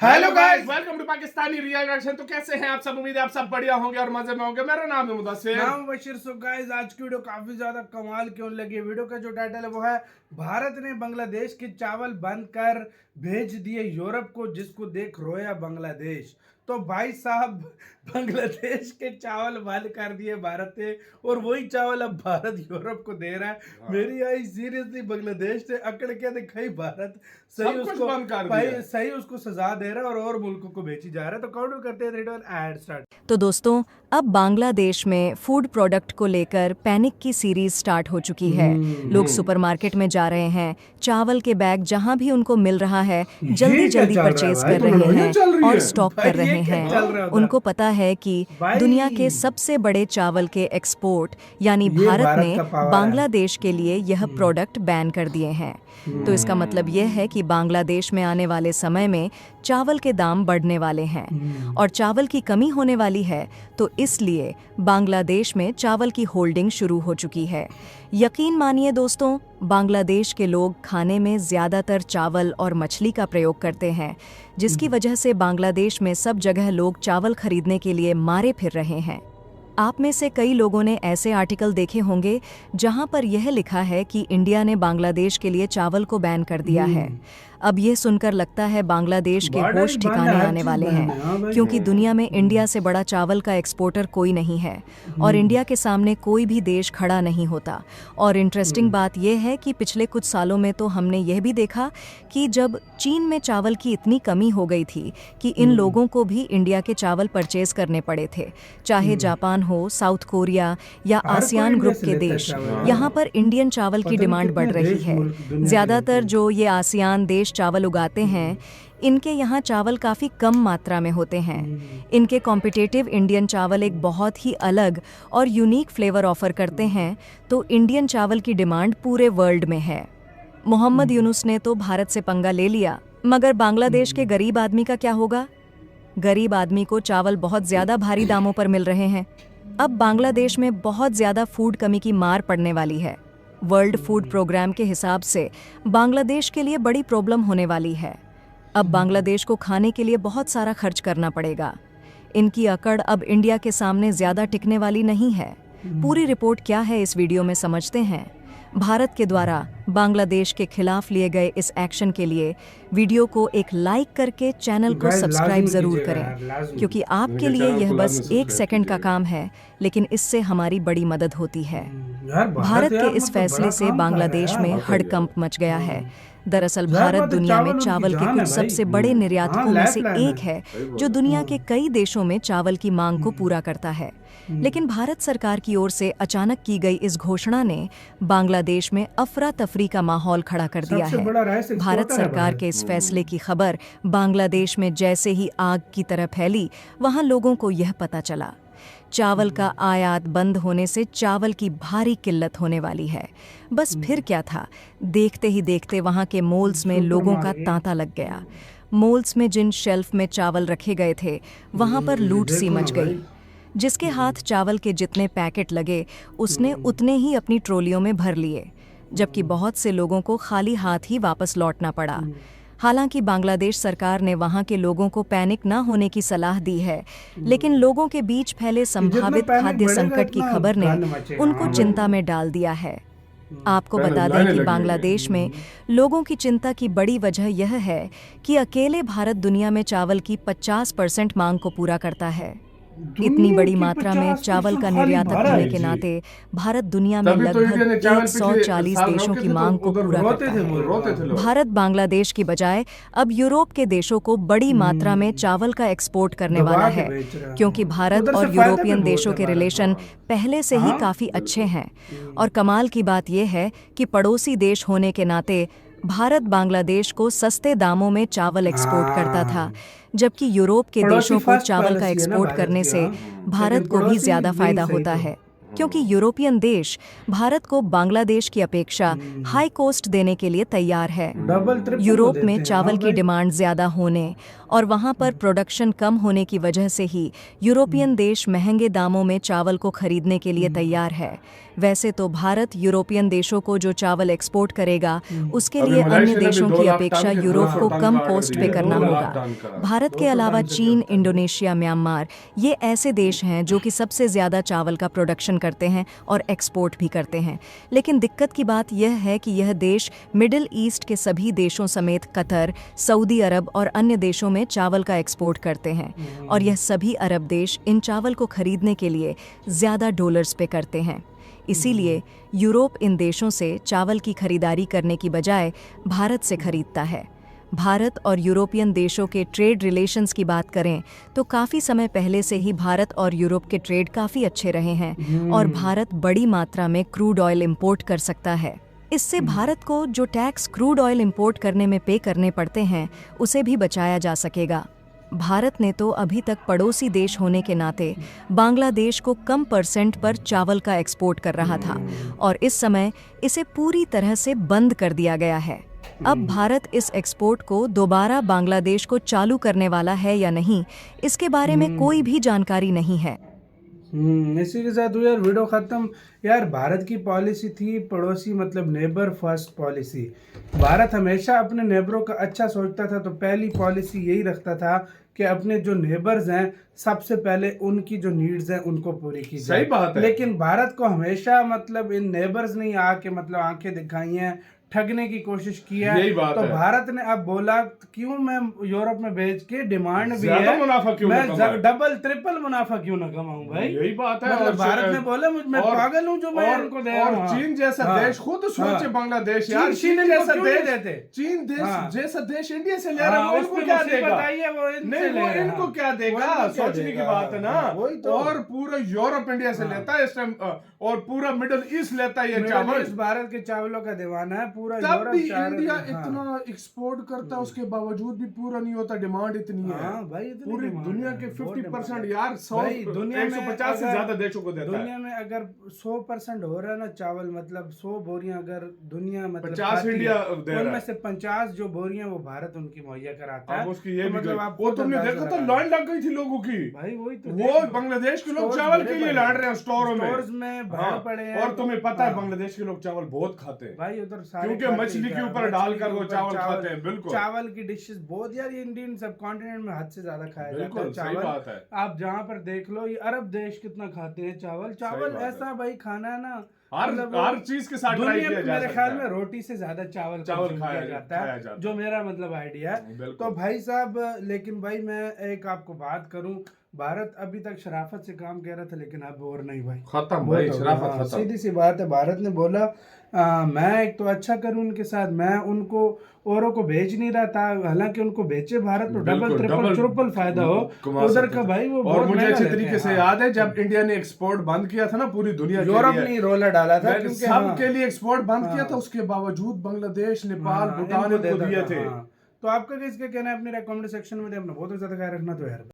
Hello guys, welcome to Pakistani real reaction. तो कैसे हैं आप सब? उम्मीद है आप सब बढ़िया होंगे और मजे में होंगे। मेरा नाम है मुदस्सिर, नाम बशीर। सो गाइस, आज की वीडियो काफी ज्यादा कमाल क्यों लगी। वीडियो का जो टाइटल है वो है भारत ने बांग्लादेश के चावल बंद कर भेज दिए यूरोप को, जिसको देख रोया बांग्लादेश। तो भाई साहब, बांग्लादेश के चावल बंद कर दिए भारत ने, और वही चावल अब भारत यूरोप को दे रहा है। मेरी आई सीरियसली, बांग्लादेश ने अकड़ के दिखाई, भारत सही उसको बंद कर भाई दिया। सही उसको सजा दे रहा है और मुल्कों को बेची जा रहा है। तो काउंट करते हैं 3 2 1 एड स्टार्ट। तो दोस्तों, अब बांग्लादेश में फूड प्रोडक्ट को लेकर पैनिक की सीरीज स्टार्ट हो चुकी है। लोग सुपरमार्केट में जा रहे हैं, चावल के बैग जहां भी उनको मिल रहा है जल्दी जल्दी परचेज कर रहे हैं और स्टॉक कर रहे हैं। उनको पता है कि दुनिया के सबसे बड़े चावल के एक्सपोर्ट यानी भारत ने बांग्लादेश के लिए यह प्रोडक्ट बैन कर दिए हैं। तो इसका मतलब यह है कि बांग्लादेश में आने वाले समय में चावल के दाम बढ़ने वाले हैं और चावल की कमी होने वाली है। तो इसलिए बांग्लादेश में चावल की होल्डिंग शुरू हो चुकी है। यकीन मानिए दोस्तों, बांग्लादेश के लोग खाने में ज़्यादातर चावल और मछली का प्रयोग करते हैं, जिसकी वजह से बांग्लादेश में सब जगह लोग चावल खरीदने के लिए मारे फिर रहे हैं। आप में से कई लोगों ने ऐसे आर्टिकल देखे होंगे जहां पर यह लिखा है कि इंडिया ने बांग्लादेश के लिए चावल को बैन कर दिया है। अब यह सुनकर लगता है बांग्लादेश के होश ठिकाने आने वाले हैं, क्योंकि दुनिया में इंडिया से बड़ा चावल का एक्सपोर्टर कोई नहीं है और इंडिया के सामने कोई भी देश खड़ा नहीं होता। और इंटरेस्टिंग बात यह है कि पिछले कुछ सालों में तो हमने यह भी देखा कि जब चीन में चावल की इतनी कमी हो गई थी कि इन लोगों को भी इंडिया के चावल परचेज करने पड़े थे। चाहे जापान हो, साउथ कोरिया या आसियान ग्रुप के देश, यहाँ पर इंडियन चावल की डिमांड बढ़ रही है। ज़्यादातर जो ये आसियान देश चावल उगाते हैं, इनके यहाँ चावल काफ़ी कम मात्रा में होते हैं। इनके कॉम्पिटिटिव इंडियन चावल एक बहुत ही अलग और यूनिक फ्लेवर ऑफर करते हैं। तो इंडियन चावल की डिमांड पूरे वर्ल्ड में है। मोहम्मद यूनुस ने तो भारत से पंगा ले लिया, मगर बांग्लादेश के गरीब आदमी का क्या होगा? गरीब आदमी को चावल बहुत ज़्यादा भारी दामों पर मिल रहे हैं। अब बांग्लादेश में बहुत ज़्यादा फूड कमी की मार पड़ने वाली है। वर्ल्ड फूड प्रोग्राम के हिसाब से बांग्लादेश के लिए बड़ी प्रॉब्लम होने वाली है। अब बांग्लादेश को खाने के लिए बहुत सारा खर्च करना पड़ेगा। इनकी अकड़ अब इंडिया के सामने ज़्यादा टिकने वाली नहीं है। पूरी रिपोर्ट क्या है इस वीडियो में समझते हैं। भारत के द्वारा बांग्लादेश के खिलाफ लिए गए इस एक्शन के लिए वीडियो को एक लाइक करके चैनल को सब्सक्राइब ज़रूर करें, क्योंकि आपके लिए यह बस 1 सेकंड का काम है, लेकिन इससे हमारी बड़ी मदद होती है। भारत के इस फैसले से बांग्लादेश में हड़कंप मच गया है। दरअसल भारत दुनिया में चावल के कुछ सबसे बड़े निर्यातकों में से एक है, जो दुनिया के कई देशों में चावल की मांग को पूरा करता है। लेकिन भारत सरकार की ओर से अचानक की गई इस घोषणा ने बांग्लादेश में अफरा तफरी का माहौल खड़ा कर दिया है। भारत सरकार के इस फैसले की खबर बांग्लादेश में जैसे ही आग की तरह फैली, वहां लोगों को यह पता चला चावल का आयात बंद होने से चावल की भारी किल्लत होने वाली है। बस फिर क्या था, देखते ही देखते वहां के मॉल्स में लोगों का तांता लग गया। मॉल्स में जिन शेल्फ में चावल रखे गए थे, वहां पर लूट सी मच गई। जिसके हाथ चावल के जितने पैकेट लगे, उसने उतने ही अपनी ट्रॉलियों में भर लिए, जबकि बहुत से लोगों को खाली हाथ ही वापस लौटना पड़ा। हालांकि बांग्लादेश सरकार ने वहां के लोगों को पैनिक न होने की सलाह दी है, लेकिन लोगों के बीच फैले संभावित खाद्य संकट की खबर ने उनको चिंता में डाल दिया है। आपको बता दें कि बांग्लादेश में लोगों की चिंता की बड़ी वजह यह है कि अकेले भारत दुनिया में चावल की 50% मांग को पूरा करता है। इतनी बड़ी मात्रा में चावल का निर्यातक होने के नाते भारत दुनिया में लगभग 140 देशों की मांग को पूरा करता है। भारत बांग्लादेश की बजाय अब यूरोप के देशों को बड़ी मात्रा में चावल का एक्सपोर्ट करने वाला है, क्योंकि भारत और यूरोपियन देशों के रिलेशन पहले से ही काफ़ी अच्छे हैं। और कमाल की बात यह है कि पड़ोसी देश होने के नाते भारत बांग्लादेश को सस्ते दामों में चावल एक्सपोर्ट करता था, जबकि यूरोप के देशों को चावल का एक्सपोर्ट करने से भारत को भी ज़्यादा फायदा होता है। क्योंकि यूरोपियन देश भारत को बांग्लादेश की अपेक्षा हाई कॉस्ट देने के लिए तैयार है। डबल ट्रिपल यूरोप देते में हैं, चावल हाँ की भाई। डिमांड ज्यादा होने और वहां पर प्रोडक्शन कम होने की वजह से ही यूरोपियन देश महंगे दामों में चावल को खरीदने के लिए तैयार है। वैसे तो भारत यूरोपियन देशों को जो चावल एक्सपोर्ट करेगा उसके अभी लिए मलेशिया अन्य ने भी देशों 2 की लाख अपेक्षा टन के यूरोप 200 को टन कम का ऑर्डर कॉस्ट पे दिया, करना 2 लाख होगा। टन का। भारत के 200 अलावा टन से चीन, क्या होता है? इंडोनेशिया, म्यांमार ये ऐसे देश हैं जो कि सबसे ज्यादा चावल का प्रोडक्शन करते हैं और एक्सपोर्ट भी करते हैं। लेकिन दिक्कत की बात यह है कि यह देश मिडिल ईस्ट के सभी देशों समेत कतर, सऊदी अरब और अन्य देशों में चावल का एक्सपोर्ट करते हैं और यह सभी अरब देश इन चावल को खरीदने के लिए ज्यादा डॉलर्स पे करते हैं। इसीलिए यूरोप इन देशों से चावल की खरीदारी करने की बजाय भारत से खरीदता है। भारत और यूरोपियन देशों के ट्रेड रिलेशंस की बात करें तो काफ़ी समय पहले से ही भारत और यूरोप के ट्रेड काफ़ी अच्छे रहे हैं और भारत बड़ी मात्रा में क्रूड ऑयल इंपोर्ट कर सकता है। इससे भारत को जो टैक्स क्रूड ऑयल इंपोर्ट करने में पे करने पड़ते हैं उसे भी बचाया जा सकेगा। भारत ने तो अभी तक पड़ोसी देश होने के नाते बांग्लादेश को कम % पर चावल का एक्सपोर्ट कर रहा था और इस समय इसे पूरी तरह से बंद कर दिया गया है। अब भारत इस एक्सपोर्ट को दोबारा बांग्लादेश को चालू करने वाला है या नहीं, इसके बारे में कोई भी जानकारी नहीं है। इसी के साथ यार वीडियो खत्म। यार भारत की पॉलिसी थी पड़ोसी मतलब नेबर फर्स्ट पॉलिसी। भारत हमेशा अपने नेबरों का अच्छा सोचता था, तो पहली पॉलिसी यही रखता था कि अपने जो नेबर्स हैं सबसे पहले उनकी जो नीड्स हैं उनको पूरी की जाए। सही बात है। लेकिन भारत को हमेशा मतलब इन नेबर्स ने आके मतलब आंखें दिखाई हैं, ठगने की कोशिश की है। यही बात तो है। भारत ने अब बोला क्यों मैं यूरोप में भेज के डिमांड भी ज्यादा है, मुनाफा क्यों ना मैं कमाऊं? डबल ट्रिपल मुनाफा क्यों ना कमाऊं भाई। यही बात है। मतलब और भारत ने बोला मैं पागल हूं जो मैं इनको दे रहा हूं। चीन जैसा हाँ, देश खुद सोचे हाँ। बांग्लादेश चीन- यार, चीन चीन इनको जैसा क्यों नहीं देश देते? चीन देश हाँ। जैसा देश इंडिया से ले रहा है, हाँ, वो इनको उसमें क्या मुसीबत देगा? आई है वो इनसे नहीं, ले वो रहा है। इनको क्या देगा? वो इनको क्या सोचने की देगा? बात है ना। हाँ, वही तो। और पूरा यूरोप इंडिया से लेता है इस टाइम, और पूरा मिडिल ईस्ट लेता है ये मिडिल चावल। ईस्ट भारत के चावलों का दीवाना है पूरा तब यूरोप भी चाह रहा है। इंडिया हाँ। इतना एक्सपोर्ट करता है, उसके बावजूद भी पूरा नहीं होता। डिमांड इतनी है। हाँ भाई, इतनी पूरी डिमांड दुनिया है, के बहुत 50% डिमांड है। यार 100 भाई, दुनिया में 150 से अगर- ज्यादा देशों को देता है। दुनिया में अगर 100% हो रहा है ना चावल, मतलब 100 बोरियां अगर दुनिया मतलब 50 खाती है, इंडिया दे रहा है। उनमें से 50 जो बोरियां वो भारत उनकी मुहैया कराता है। अब उसकी ये तो भी मतलब गई। आप वो खुद तुमने अंदाजा देखा तो लगा लाइन लग गई थी लोगों की। भाई वही तो वो देख लो। बांग्लादेश के लोग स्टोर्स चावल भरे के लिए पड़े लड़ हैं। रहे हैं स्टोरों में। स्टोर्स में भरे हाँ, पड़े हैं। और तुम्हें पता है हाँ। बांग्लादेश के लोग चावल बहुत खाते हैं, भाई उधर सारे क्योंकि खाते मछली ही के हैं। ऊपर मछली डालकर के वो ऊपर चावल खाते हैं। बिल्कुल चावल की डिशेस बहुत यार ये इंडियन सब कॉन्टिनेंट में हद से ज्यादा खाया जाता है बिल्कुल सही चावल। बात है। आप जहाँ पर देख लो ये अरब देश कितना खाते हैं चावल। चावल बात है। ऐसा भाई खाना है ना, हर मतलब हर चीज के साथ ट्राई दुनिया किया में जा मेरे सकता ख्याल है। में रोटी से ज्यादा चावल चावल consume खाया किया जाता खाया है, जाता जो मेरा मतलब आइडिया है। बिल्कुल। तो भाई साहब, लेकिन भाई मैं एक आपको बात करूं, भारत अभी तक शराफत से काम कह रहा था लेकिन अब और नहीं भाई, खत्म बहुत भाई, हो गया। शराफत हाँ, खत्म। सीधी सी बात है। भारत ने बोला मैं एक तो अच्छा करूं उनके साथ, मैं उनको औरों को भेज नहीं रहा था, हालांकि उनको भेजे भारत तो डबल बिल्कुल, ट्रिपल डबल चौपल फायदा हो कमा उधर सकते का थे। भाई। वो और बहुत मुझे महंगा अच्छे लेते तरीके हैं। से हाँ। याद है जब इंडिया ने एक्सपोर्ट बंद किया था ना पूरी दुनिया के यूरोप लिए, ने रोला डाला था मैंने क्योंकि सब हाँ, के लिए एक्सपोर्ट बंद किया हाँ। था, उसके बावजूद बांग्लादेश, नेपाल, हाँ, भूटान इनको इनको देता दिए था, थे। हाँ। तो आपका किसका कहना है अपने कमेंट सेक्शन में दे, अपना बहुत ज्यादा ख्याल रखना तो यार।